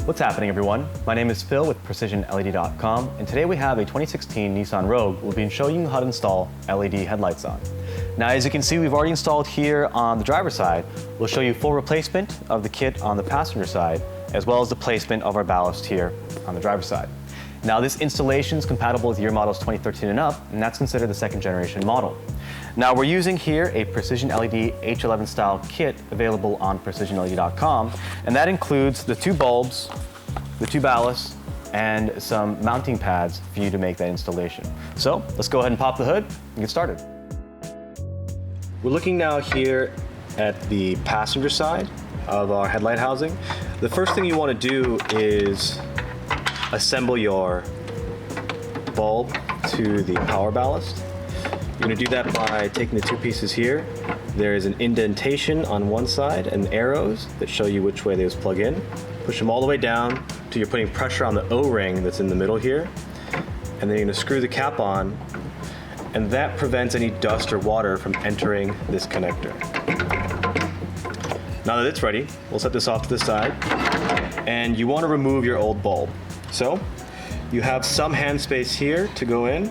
What's happening, everyone? My name is Phil with PrecisionLED.com, and today we have a 2016 Nissan Rogue we'll be showing you how to install LED headlights on. Now, as you can see, we've already installed here on the driver's side. We'll show you full replacement of the kit on the passenger side, as well as the placement of our ballast here on the driver's side. Now, this installation is compatible with year models 2013 and up, and that's considered the second generation model. Now, we're using here a PrecisionLED H11 style kit available on PrecisionLED.com, and that includes the 2 bulbs, the 2 ballasts, and some mounting pads for you to make that installation. So let's go ahead and pop the hood and get started. We're looking now here at the passenger side of our headlight housing. The first thing you want to do is assemble your bulb to the power ballast. You're going to do that by taking the 2 pieces here. There is an indentation on one side and arrows that show you which way those plug in. Push them all the way down till you're putting pressure on the O-ring that's in the middle here. And then you're going to screw the cap on, and that prevents any dust or water from entering this connector. Now that it's ready, we'll set this off to the side. And you want to remove your old bulb. So you have some hand space here to go in.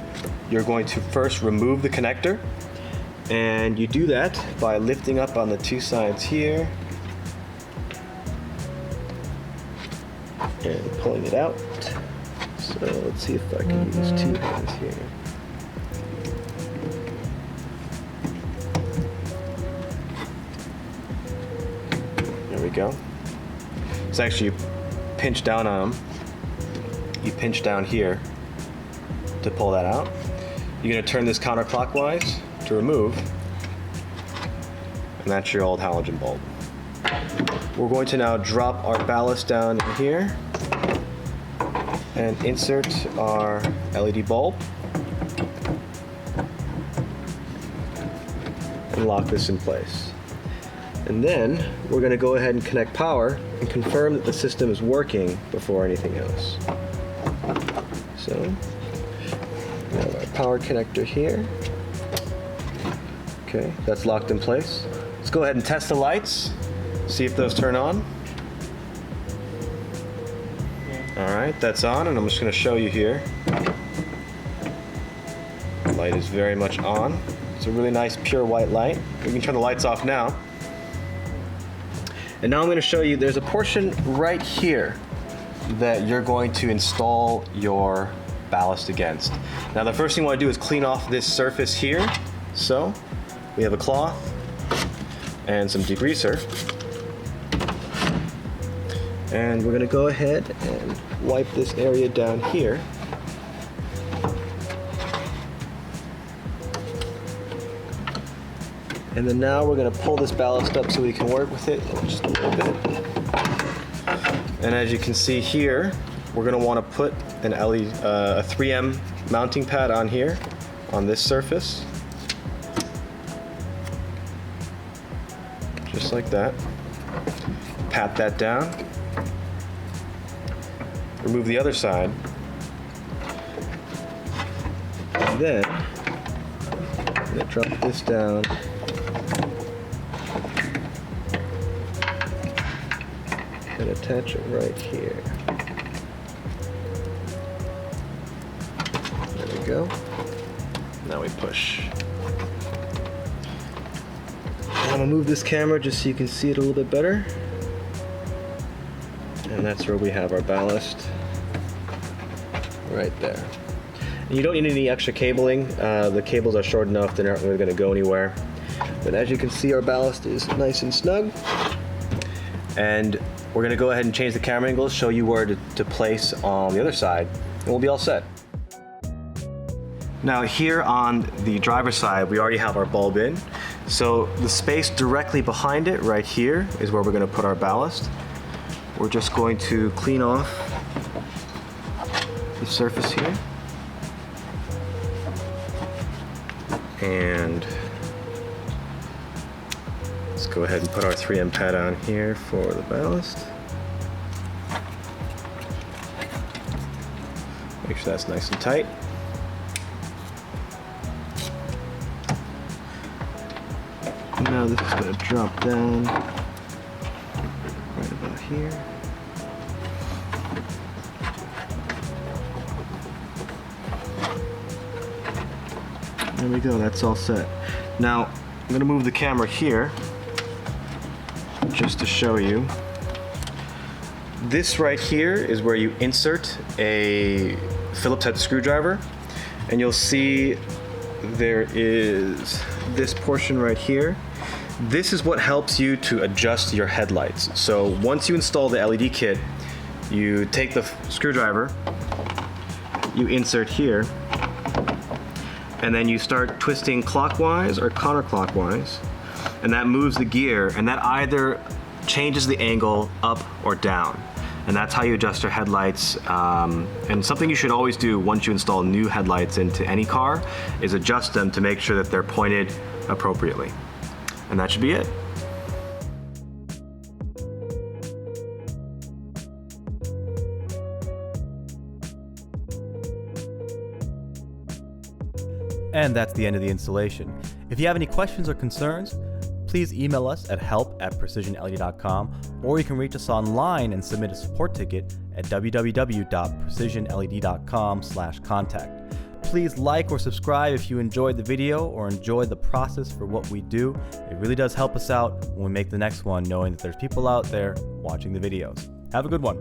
You're going to first remove the connector, and you do that by lifting up on the 2 sides here and pulling it out. So let's see if I can use 2 hands here. There we go. It's actually, you pinch down on them. You pinch down here to pull that out. You're going to turn this counterclockwise to remove, and that's your old halogen bulb. We're going to now drop our ballast down in here and insert our LED bulb and lock this in place. And then we're going to go ahead and connect power and confirm that the system is working before anything else. So we have our power connector here. Okay, that's locked in place. Let's go ahead and test the lights, see if those turn on. All right, that's on, and I'm just going to show you here. The light is very much on. It's a really nice pure white light. We can turn the lights off now. And now I'm going to show you, there's a portion right here that you're going to install your ballast against. Now, the first thing you want to do is clean off this surface here. So we have a cloth and some degreaser, and we're going to go ahead and wipe this area down here. And then now we're going to pull this ballast up so we can work with it just a little bit. And as you can see here, we're going to want to put an LED, a 3M mounting pad on here, on this surface. Just like that. Pat that down. Remove the other side. And then I'm going to drop this down. And attach it right here. There we go. Now we push. I'm gonna move this camera just so you can see it a little bit better. And that's where we have our ballast. Right there. And you don't need any extra cabling. The cables are short enough, they're not really gonna go anywhere. But as you can see, our ballast is nice and snug. And we're going to go ahead and change the camera angles, show you where to place on the other side, and we'll be all set. Now, here on the driver's side, we already have our bulb in. So the space directly behind it, right here, is where we're going to put our ballast. We're just going to clean off the surface here. And let's go ahead and put our 3M pad on here for the ballast. Make sure that's nice and tight. And now this is going to drop down right about here. we go, that's all set. Now, I'm gonna move the camera here just to show you. This right here is where you insert a Phillips head screwdriver, and you'll see there is this portion right here. This is what helps you to adjust your headlights. So once you install the LED kit, you take the screwdriver, you insert here, and then you start twisting clockwise or counterclockwise, and that moves the gear, and that either changes the angle up or down. And that's how you adjust your headlights. And something you should always do once you install new headlights into any car is adjust them to make sure that they're pointed appropriately. And that should be it. And that's the end of the installation. If you have any questions or concerns, please email us at help@precisionled.com, or you can reach us online and submit a support ticket at www.precisionled.com/contact. Please like or subscribe if you enjoyed the video or enjoyed the process for what we do. It really does help us out when we make the next one, knowing that there's people out there watching the videos. Have a good one.